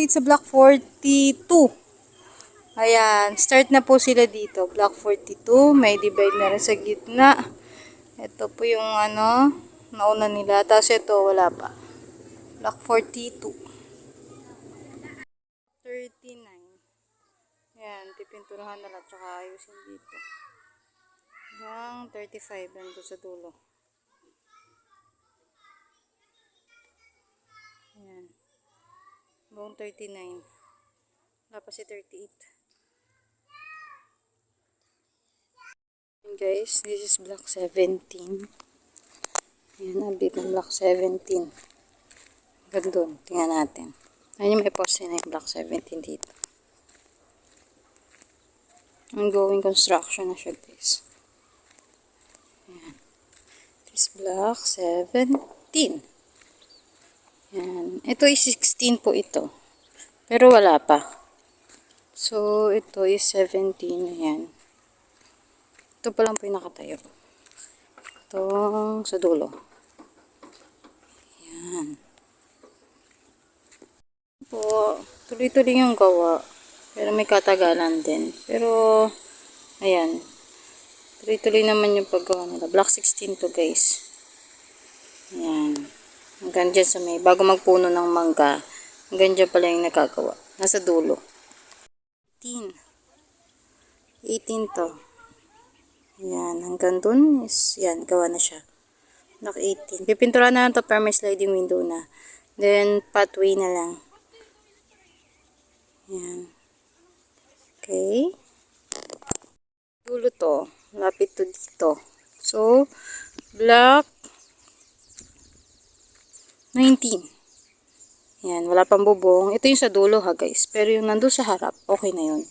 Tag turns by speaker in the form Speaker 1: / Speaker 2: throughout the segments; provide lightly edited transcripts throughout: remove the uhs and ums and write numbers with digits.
Speaker 1: update sa block 42. Ayan, start na po sila dito. Block 42, may divide na rin sa gitna. Ito po yung nauna nila. Tapos ito, wala pa. Block 42. 39. Ayan, pipinturahan na lang. Tsaka ayusin dito. Hanggang 35, nandun sa dulo. Ayan. Buong 39. Wala pa si 38. And guys, this is block 17. Ayan, update ng block 17. Gandun, tingnan natin. Ayan yung may poste na yung block 17 dito. Ongoing construction na siya, guys. Ayan. This block 17. Ayan. Ito is 16 po ito. Pero wala pa. So, ito is 17. Ayan. Ito pa lang po yung nakatayo. Itong sa dulo. Ayan. Po, tuloy-tuloy yung gawa. Pero may katagalan din. Pero, ayan. Tuloy-tuloy naman yung paggawa nila. Block 16 to, guys. Ayan. Hanggang dyan sa may, bago magpuno ng mangga, hanggang dyan pala yung nagagawa. Nasa dulo. 18. 18 to. Ayan. Hanggang dun is, yan, gawa na siya. Block 18. Pipintura na lang to para may sliding window na. Then, pathway na lang. Ayan. Okay. Dulo to. Lapit to dito. So, block 19. Ayan. Wala pang bubong. Ito yung sa dulo ha guys. Pero yung nandun sa harap, okay na yun.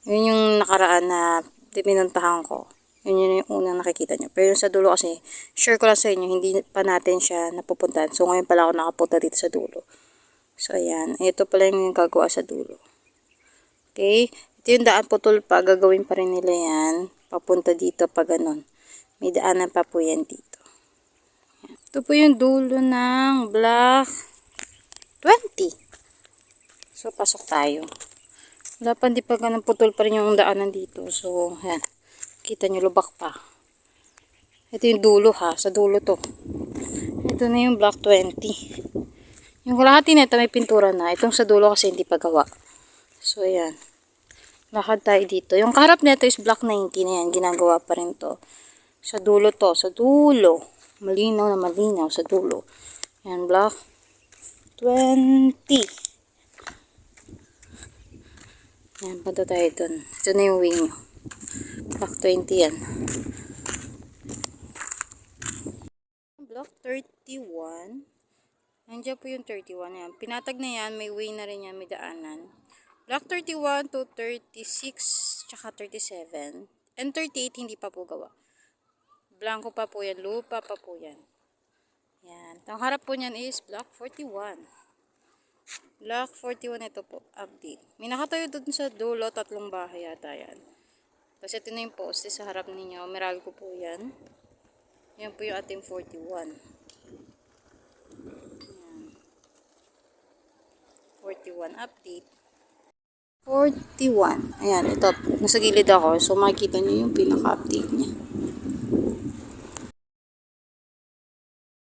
Speaker 1: Yun yung nakaraan na pinuntahan ko. Yun yung unang nakikita nyo. Pero yung sa dulo kasi, sure ko lang sa inyo, hindi pa natin siya napupuntahan. So, ngayon pala ako nakapunta dito sa dulo. So, ayan. Ito pala yung gagawa sa dulo. Okay. Ito yung daan putol pa. Gagawin pa rin nila yan. Papunta dito pa ganun. May daanan pa po yan dito. Ayan. Ito po yung dulo ng block 20. So, pasok tayo. Wala pa, hindi pa ganun putol pa rin yung daanan dito. So, ayan. Kita nyo, lubak pa. Ito yung dulo ha. Sa dulo to. Ito na yung block 20. Yung kalahati na ito may pintura na. Itong sa dulo kasi hindi pa gawa. So, ayan. Lakad tayo dito. Yung kaharap nito is block 19. Ayan, ginagawa pa rin to. Sa dulo to. Sa dulo. Malinaw na malinaw sa dulo. Ayan, block 20. Ayan, punta tayo dun. Ito na yung wing nyo. Block 20 yan. Block 31. Nandiyan po yung 31. Ayan. Pinatag na yan. May way na rin yan. May daanan. Block 31 to 36 tsaka 37. And 38 hindi pa po gawa. Blanco pa po yan. Lupa pa po yan. Yan. Ang harap po niyan is block 41. Block 41 ito po. Update. May nakatayo doon sa dulo. 3 bahay yata yan. Tapos ito na yung poste sa harap ninyo. Meralco po yan. Yan po yung ating 41. 41 update. 41. Ayan, ito. Nasa gilid ako. So, makikita nyo yung pinaka-update niya.